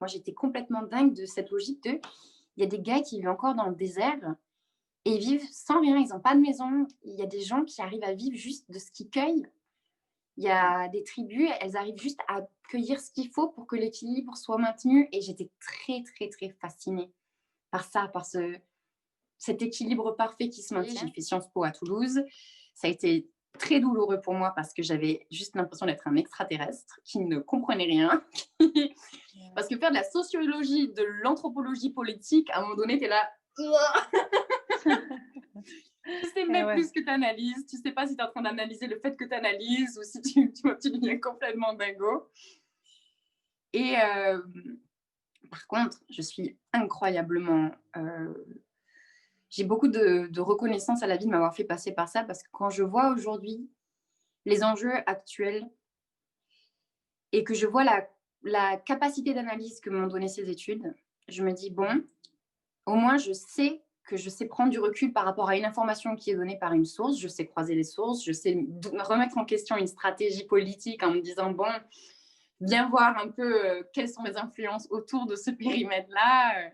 Moi, j'étais complètement dingue de cette logique de il y a des gars qui vivent encore dans le désert et ils vivent sans rien, ils ont pas de maison. Il y a des gens qui arrivent à vivre juste de ce qu'ils cueillent. Il y a des tribus, elles arrivent juste à cueillir ce qu'il faut pour que l'équilibre soit maintenu et j'étais très, très, très fascinée par ça, par cet équilibre parfait qui se maintient. J'ai fait Sciences Po à Toulouse. Ça a été très douloureux pour moi parce que j'avais juste l'impression d'être un extraterrestre qui ne comprenait rien. Parce que faire de la sociologie, de l'anthropologie politique, à un moment donné, t'es là. Tu sais même plus ce que tu analyses. Tu sais pas si tu es en train d'analyser le fait que tu analyses ou si tu deviens complètement dingo. Et par contre, je suis incroyablement. J'ai beaucoup de reconnaissance à la vie de m'avoir fait passer par ça parce que quand je vois aujourd'hui les enjeux actuels et que je vois la capacité d'analyse que m'ont donné ces études, je me dis, bon, au moins je sais que je sais prendre du recul par rapport à une information qui est donnée par une source, je sais croiser les sources, je sais remettre en question une stratégie politique en me disant, bon, bien voir un peu quelles sont mes influences autour de ce périmètre-là.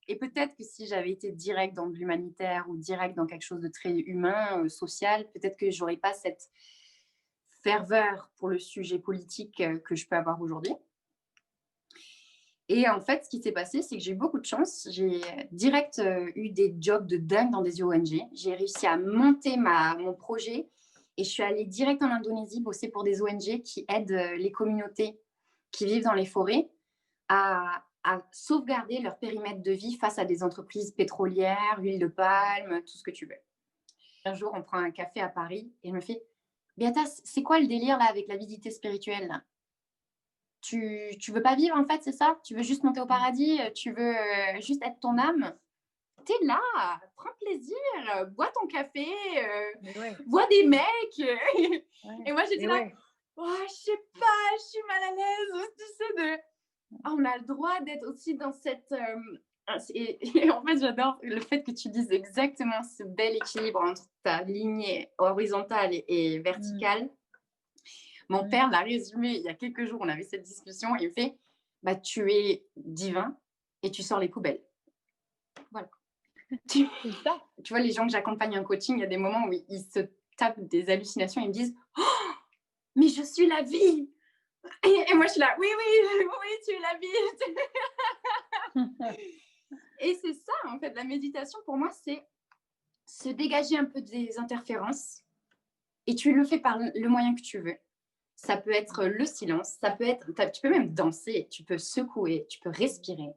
Et peut-être que si j'avais été direct dans de l'humanitaire ou direct dans quelque chose de très humain, social, peut-être que j'aurais pas cette ferveur pour le sujet politique que je peux avoir aujourd'hui. Et en fait, ce qui s'est passé, c'est que j'ai eu beaucoup de chance. J'ai direct eu des jobs de dingue dans des ONG. J'ai réussi à monter mon projet et je suis allée direct en Indonésie bosser pour des ONG qui aident les communautés qui vivent dans les forêts à sauvegarder leur périmètre de vie face à des entreprises pétrolières, huile de palme, tout ce que tu veux. Un jour, on prend un café à Paris et je me fais Beata, c'est quoi le délire là avec l'avidité spirituelle là tu veux pas vivre en fait, c'est ça? Tu veux juste monter au paradis? Tu veux juste être ton âme? T'es là, prends plaisir, bois ton café, vois des mecs. Et moi j'étais là, oh, je sais pas, je suis mal à l'aise, tu sais, on a le droit d'être aussi dans cette. Et en fait, j'adore le fait que tu dises exactement ce bel équilibre entre ta lignée horizontale et verticale. Mon père l'a résumé il y a quelques jours, on avait cette discussion, et il me fait bah, tu es divin et tu sors les poubelles. Voilà. Tu vois, les gens que j'accompagne en coaching, il y a des moments où ils se tapent des hallucinations, ils me disent oh, mais je suis la vie. Et moi, je suis là, oui, tu es la vie. Et c'est ça, en fait, la méditation, pour moi, c'est se dégager un peu des interférences et tu le fais par le moyen que tu veux. Ça peut être le silence, ça peut être, tu peux même danser, tu peux secouer, tu peux respirer,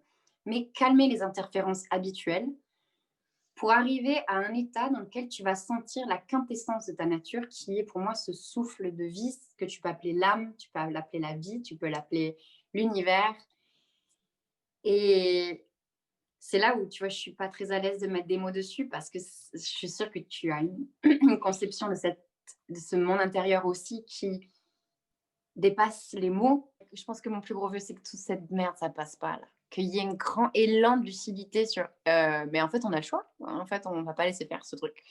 mais calmer les interférences habituelles pour arriver à un état dans lequel tu vas sentir la quintessence de ta nature, qui est pour moi ce souffle de vie que tu peux appeler l'âme, tu peux l'appeler la vie, tu peux l'appeler l'univers. Et c'est là où, tu vois, je suis pas très à l'aise de mettre des mots dessus parce que je suis sûre que tu as une conception de ce monde intérieur aussi qui dépasse les mots. Je pense que mon plus gros vœu, c'est que toute cette merde, ça passe pas là. Qu'il y ait un grand élan de lucidité sur. Mais en fait, on a le choix. En fait, on va pas laisser faire ce truc.